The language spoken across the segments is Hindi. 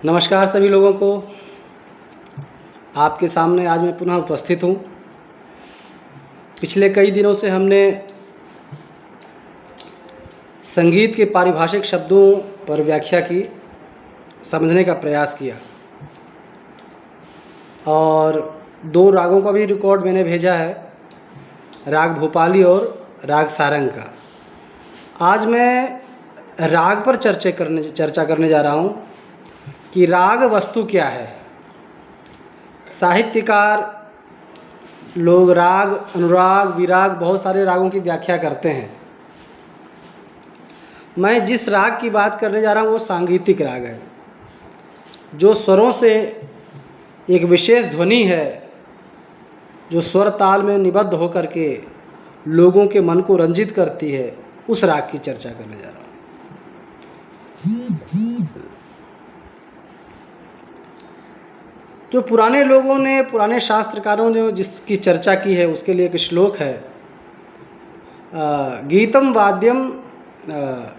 नमस्कार सभी लोगों को। आपके सामने आज मैं पुनः उपस्थित हूँ। पिछले कई दिनों से हमने संगीत के पारिभाषिक शब्दों पर व्याख्या की, समझने का प्रयास किया और दो रागों का भी रिकॉर्ड मैंने भेजा है, राग भोपाली और राग सारंग का। आज मैं राग पर चर्चा करने जा रहा हूँ कि राग वस्तु क्या है। साहित्यकार लोग राग, अनुराग, विराग, बहुत सारे रागों की व्याख्या करते हैं। मैं जिस राग की बात करने जा रहा हूँ वो सांगीतिक राग है, जो स्वरों से एक विशेष ध्वनि है, जो स्वर ताल में निबद्ध होकर के लोगों के मन को रंजित करती है। उस राग की चर्चा करने जा रहा हूँ। जो पुराने लोगों ने, पुराने शास्त्रकारों ने जिसकी चर्चा की है, उसके लिए एक श्लोक है, गीतम वाद्यम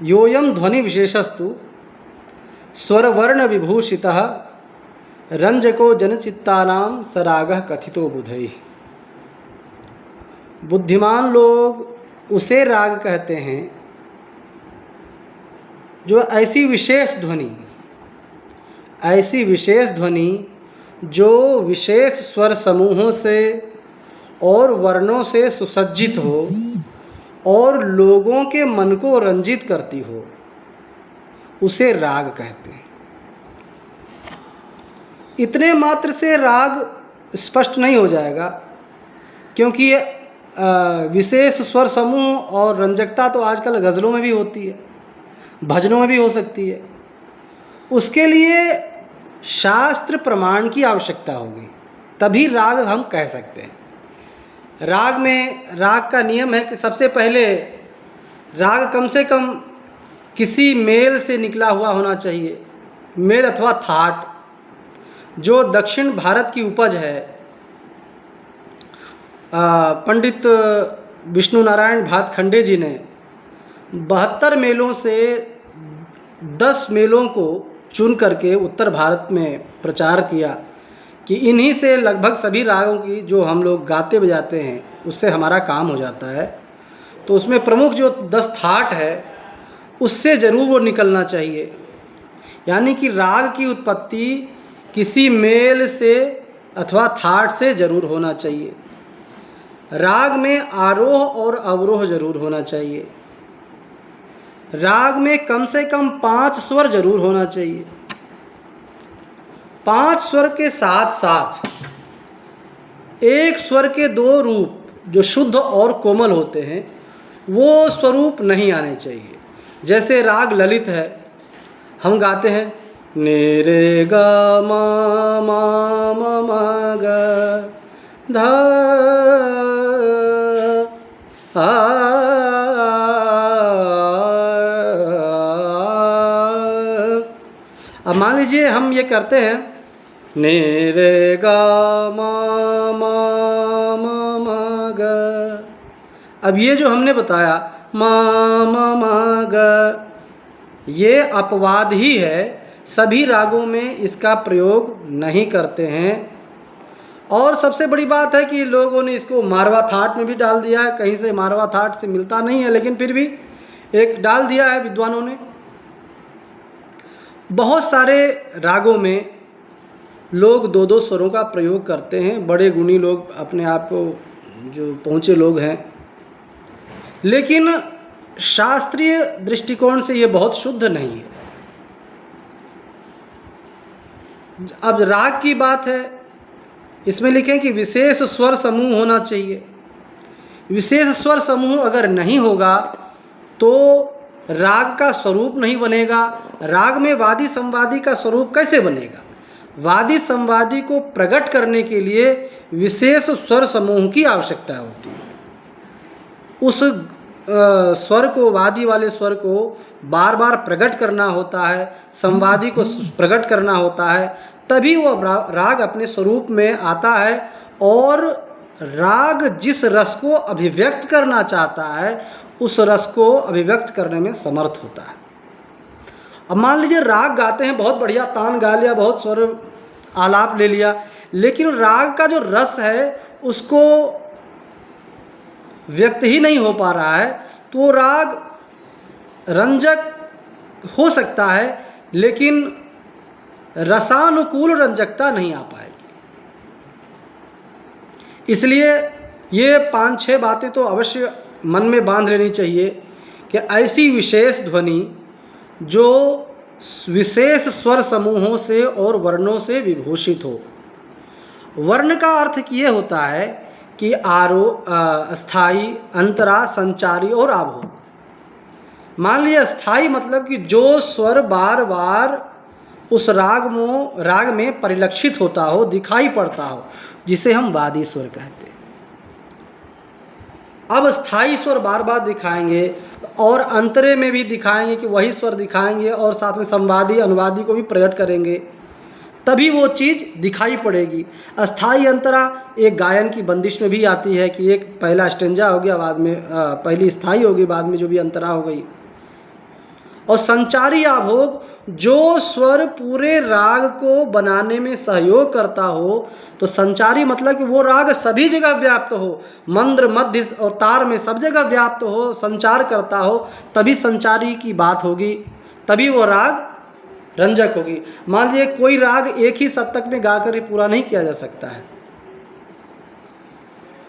योयम ध्वनि विशेषस्तु स्वरवर्ण विभूषितः रंजको जनचित्तानां सरागः कथितो बुधैः। बुद्धिमान लोग उसे राग कहते हैं जो ऐसी विशेष ध्वनि जो विशेष स्वर समूहों से और वर्णों से सुसज्जित हो और लोगों के मन को रंजित करती हो, उसे राग कहते हैं। इतने मात्र से राग स्पष्ट नहीं हो जाएगा, क्योंकि विशेष स्वर समूह और रंजकता तो आजकल गज़लों में भी होती है, भजनों में भी हो सकती है। उसके लिए शास्त्र प्रमाण की आवश्यकता होगी, तभी राग हम कह सकते हैं। राग का नियम है कि सबसे पहले राग कम से कम किसी मेल से निकला हुआ होना चाहिए, मेल अथवा थाट। जो दक्षिण भारत की उपज है, पंडित विष्णु नारायण भातखंडे जी ने 72 मेलों से 10 मेलों को चुन करके उत्तर भारत में प्रचार किया कि इन्हीं से लगभग सभी रागों की जो हम लोग गाते बजाते हैं, उससे हमारा काम हो जाता है। तो उसमें प्रमुख जो 10 थाट है, उससे ज़रूर वो निकलना चाहिए। यानी कि राग की उत्पत्ति किसी मेल से अथवा थाट से ज़रूर होना चाहिए। राग में आरोह और अवरोह ज़रूर होना चाहिए। राग में कम से कम 5 स्वर जरूर होना चाहिए। 5 स्वर के साथ साथ एक स्वर के 2 रूप जो शुद्ध और कोमल होते हैं, वो स्वरूप नहीं आने चाहिए। जैसे राग ललित है, हम गाते हैं ने रे ग म म ग ध अब मान लीजिए हम ये करते हैं ने रे ग म म ग। अब ये जो हमने बताया म म ग, ये अपवाद ही है, सभी रागों में इसका प्रयोग नहीं करते हैं। और सबसे बड़ी बात है कि लोगों ने इसको मारवा थाट में भी डाल दिया है। कहीं से मारवा थाट से मिलता नहीं है, लेकिन फिर भी एक डाल दिया है विद्वानों ने। बहुत सारे रागों में लोग 2-2 स्वरों का प्रयोग करते हैं, बड़े गुणी लोग, अपने आप को जो पहुँचे लोग हैं। लेकिन शास्त्रीय दृष्टिकोण से ये बहुत शुद्ध नहीं है। अब राग की बात है, इसमें लिखें कि विशेष स्वर समूह होना चाहिए। विशेष स्वर समूह अगर नहीं होगा तो राग का स्वरूप नहीं बनेगा। राग में वादी संवादी का स्वरूप कैसे बनेगा? वादी संवादी को प्रकट करने के लिए विशेष स्वर समूह की आवश्यकता होती है। उस स्वर को, वादी वाले स्वर को बार बार प्रकट करना होता है, संवादी को प्रकट करना होता है, तभी वो राग अपने स्वरूप में आता है। और राग जिस रस को अभिव्यक्त करना चाहता है, उस रस को अभिव्यक्त करने में समर्थ होता है। अब मान लीजिए राग गाते हैं, बहुत बढ़िया तान गा लिया, बहुत स्वर आलाप ले लिया, लेकिन राग का जो रस है उसको व्यक्त ही नहीं हो पा रहा है, तो वो राग रंजक हो सकता है लेकिन रसानुकूल रंजकता नहीं आ पाएगी। इसलिए ये 5-6 बातें तो अवश्य मन में बांध लेनी चाहिए कि ऐसी विशेष ध्वनि जो विशेष स्वर समूहों से और वर्णों से विभूषित हो। वर्ण का अर्थ ये होता है कि स्थायी, अंतरा, संचारी और आभोग। मान लिया स्थायी मतलब कि जो स्वर बार बार उस राग में परिलक्षित होता हो, दिखाई पड़ता हो, जिसे हम वादी स्वर कहते हैं। अब स्थायी स्वर बार बार दिखाएंगे और अंतरे में भी दिखाएंगे कि वही स्वर दिखाएंगे और साथ में संवादी अनुवादी को भी प्रकट करेंगे, तभी वो चीज़ दिखाई पड़ेगी। अस्थाई अंतरा एक गायन की बंदिश में भी आती है कि एक पहला स्टेंजा हो गया, बाद में पहली स्थाई होगी, बाद में जो भी अंतरा हो गई। और संचारी आभोग जो स्वर पूरे राग को बनाने में सहयोग करता हो, तो संचारी मतलब कि वो राग सभी जगह व्याप्त हो, मंद्र, मध्य और तार में सब जगह व्याप्त हो, संचार करता हो, तभी संचारी की बात होगी, तभी वो राग रंजक होगी। मान लीजिए कोई राग एक ही सप्तक में गाकर ही पूरा नहीं किया जा सकता है,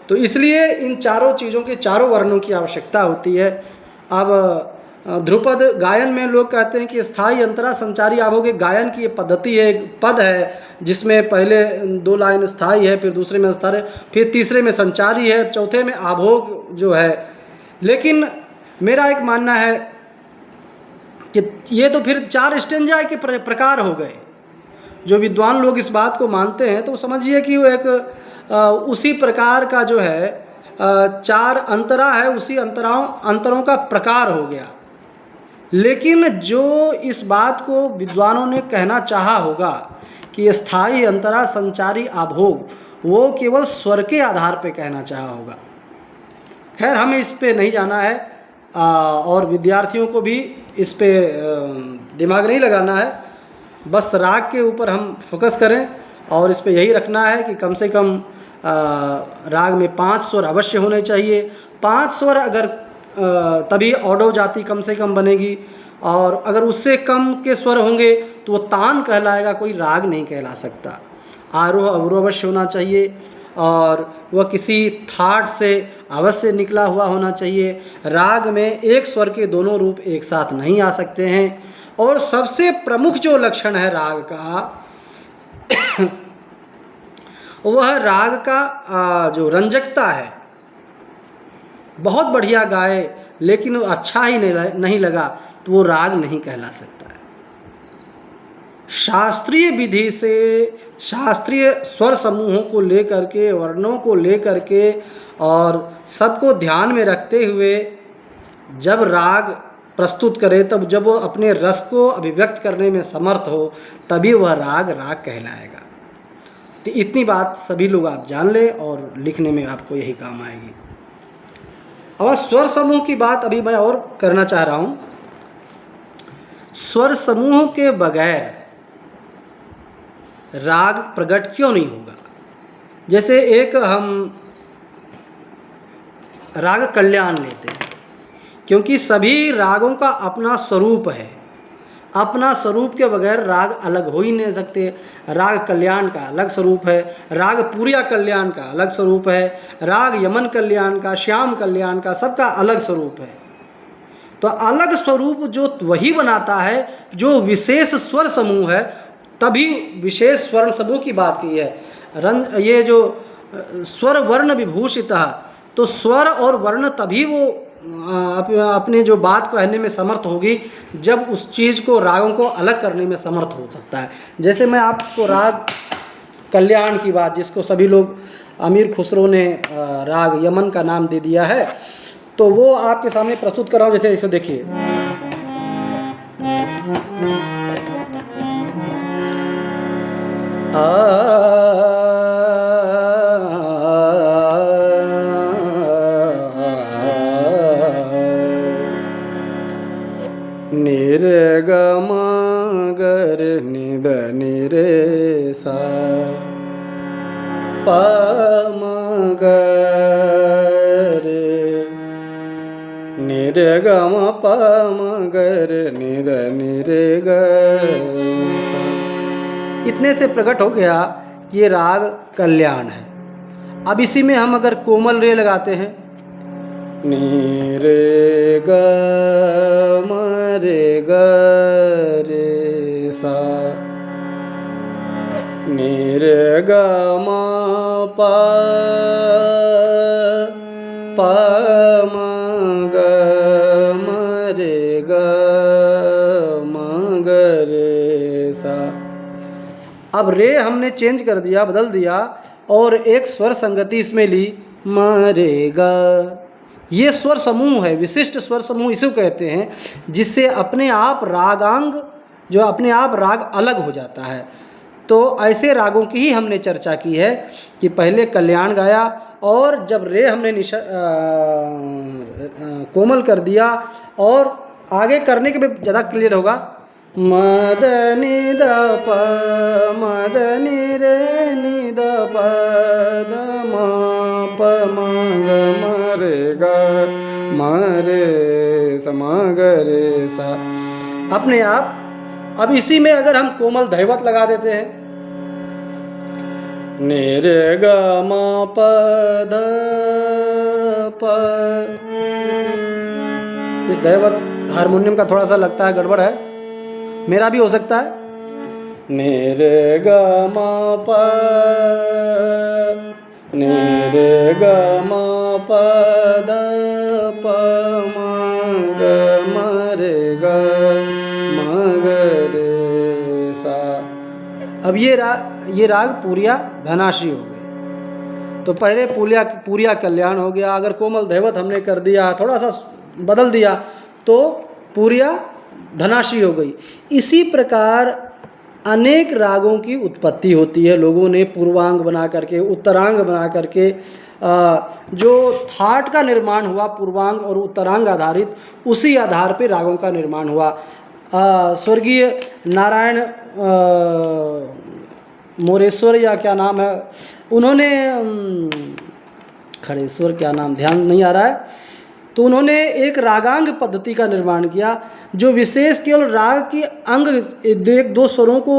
तो इसलिए इन चारों चीज़ों के, चारों वर्णों की आवश्यकता होती है। अब ध्रुपद गायन में लोग कहते हैं कि स्थायी, अंतरा, संचारी, आभोग एक गायन की पद्धति है, एक पद है जिसमें पहले 2 लाइन स्थायी है, फिर दूसरे में अंतरा, फिर तीसरे में संचारी है, चौथे में आभोग जो है। लेकिन मेरा एक मानना है कि ये तो फिर 4 स्टेंजा के प्रकार हो गए। जो विद्वान लोग इस बात को मानते हैं तो समझिए कि वो एक उसी प्रकार का जो है 4 अंतरा है, उसी अंतरों का प्रकार हो गया। लेकिन जो इस बात को विद्वानों ने कहना चाहा होगा कि स्थायी, अंतरा, संचारी, आभोग, वो केवल स्वर के आधार पे कहना चाहा होगा। खैर हमें इस पे नहीं जाना है और विद्यार्थियों को भी इस पे दिमाग नहीं लगाना है, बस राग के ऊपर हम फोकस करें और इस पे यही रखना है कि कम से कम राग में 5 स्वर अवश्य होने चाहिए। 5 स्वर अगर तभी औडव जाति कम से कम बनेगी, और अगर उससे कम के स्वर होंगे तो वो तान कहलाएगा, कोई राग नहीं कहला सकता। आरोह अवरोह अवश्य होना चाहिए और वह किसी थाट से अवश्य निकला हुआ होना चाहिए। राग में एक स्वर के दोनों रूप एक साथ नहीं आ सकते हैं। और सबसे प्रमुख जो लक्षण है राग का वह राग का जो रंजकता है। बहुत बढ़िया गाए लेकिन अच्छा ही नहीं लगा तो वो राग नहीं कहला सकता है। शास्त्रीय विधि से, शास्त्रीय स्वर समूहों को लेकर के, वर्णों को लेकर के और सबको ध्यान में रखते हुए जब राग प्रस्तुत करे, तब जब वो अपने रस को अभिव्यक्त करने में समर्थ हो, तभी वह राग कहलाएगा। तो इतनी बात सभी लोग आप जान लें और लिखने में आपको यही काम आएगी। अब स्वर समूह की बात अभी मैं और करना चाह रहा हूँ। स्वर समूह के बगैर राग प्रकट क्यों नहीं होगा? जैसे एक हम राग कल्याण लेते हैं, क्योंकि सभी रागों का अपना स्वरूप है, अपना स्वरूप के बगैर राग अलग हो ही नहीं सकते। राग कल्याण का अलग स्वरूप है, राग पूरिया कल्याण का अलग स्वरूप है, राग यमन कल्याण का, श्याम कल्याण का, सबका अलग स्वरूप है। तो अलग स्वरूप जो वही बनाता है जो विशेष स्वर समूह है, तभी विशेष स्वर्ण समूह की बात की है। ये जो स्वर वर्ण विभूषित, तो स्वर और वर्ण तभी वो अपने जो बात कहने में समर्थ होगी जब उस चीज़ को, रागों को अलग करने में समर्थ हो सकता है। जैसे मैं आपको राग कल्याण की बात, जिसको सभी लोग अमीर खुसरो ने राग यमन का नाम दे दिया है, तो वो आपके सामने प्रस्तुत कर रहा हूँ। जैसे इसको देखिए, निर्गमा रे नि द नि रे सा प म ग रे नि रे ग म प म ग रे नि द नि रे ग सा। इतने से प्रकट हो गया कि ये राग कल्याण है। अब इसी में हम अगर कोमल रे लगाते हैं, नी रे ग म रे ग रे सा नी रे ग म प प म ग म रे ग म ग रे सा। अब रे हमने चेंज कर दिया, बदल दिया और एक स्वर संगति इसमें ली, म रे ग। ये स्वर समूह है, विशिष्ट स्वर समूह इसे कहते हैं, जिससे अपने आप रागांग जो अपने आप राग अलग हो जाता है। तो ऐसे रागों की ही हमने चर्चा की है कि पहले कल्याण गाया और जब रे हमने कोमल कर दिया और आगे करने के भी ज़्यादा क्लियर होगा, मद नि द प मद नि रे नि द प द म प म ग म रे ग म रे स म ग रे सा। अपने आप अब इसी में अगर हम कोमल दैवत लगा देते हैं, नि रे ग म प ध प, इस दैवत हारमोनियम का थोड़ा सा लगता है गड़बड़ है, मेरा भी हो सकता है। नि रे ग म प नि रे ग म प ध प म ग म रे ग म ग रे सा। अब ये राग पूरिया धनाश्री हो गए। तो पहले पूरिया कल्याण हो गया, अगर कोमल दैवत हमने कर दिया, थोड़ा सा बदल दिया तो पूरिया धनाश्री हो गई। इसी प्रकार अनेक रागों की उत्पत्ति होती है। लोगों ने पूर्वांग बना करके, उत्तरांग बना करके जो थाट का निर्माण हुआ पूर्वांग और उत्तरांग आधारित, उसी आधार पे रागों का निर्माण हुआ। स्वर्गीय नारायण मोरेश्वर या क्या नाम है, उन्होंने खड़ेश्वर क्या नाम ध्यान नहीं आ रहा है, तो उन्होंने एक रागांग पद्धति का निर्माण किया जो विशेष केवल राग की अंग एक दो स्वरों को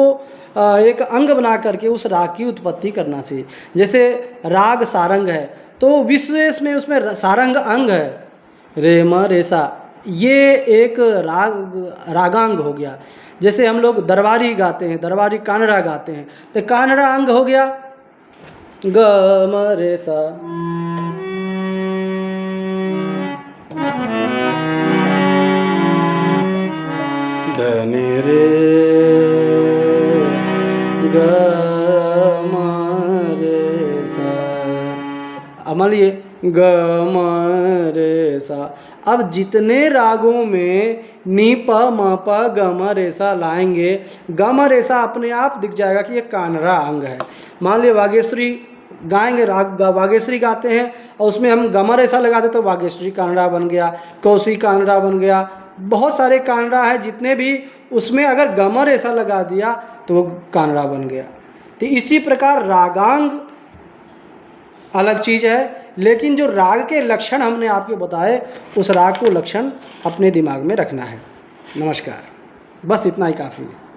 एक अंग बना करके उस राग की उत्पत्ति करना चाहिए। जैसे राग सारंग है तो विशेष में उसमें सारंग अंग है, रे म रे सा, ये एक रागांग हो गया। जैसे हम लोग दरबारी गाते हैं, दरबारी कानड़ा गाते हैं, तो कानड़ा अंग हो गया ग म रे सा। ध नि रे ग म रे सा। अब मान लीजिए ग म रे सा। अब जितने रागों में नी प म प ग म रे सा लाएंगे, ग म रे सा अपने आप दिख जाएगा कि ये कानड़ा अंग है। मान लीजिए वागेश्वरी गाएंगे, राग वागेश्वरी गाते हैं और उसमें हम ग म रे सा लगा दें तो वागेश्वरी कानड़ा बन गया, कौशी कानड़ा बन गया, बहुत सारे कानड़ा है जितने भी, उसमें अगर ग म रे सा लगा दिया तो वो कानड़ा बन गया। तो इसी प्रकार रागांग अलग चीज़ है, लेकिन जो राग के लक्षण हमने आपको बताए उस राग को लक्षण अपने दिमाग में रखना है। नमस्कार, बस इतना ही काफ़ी है।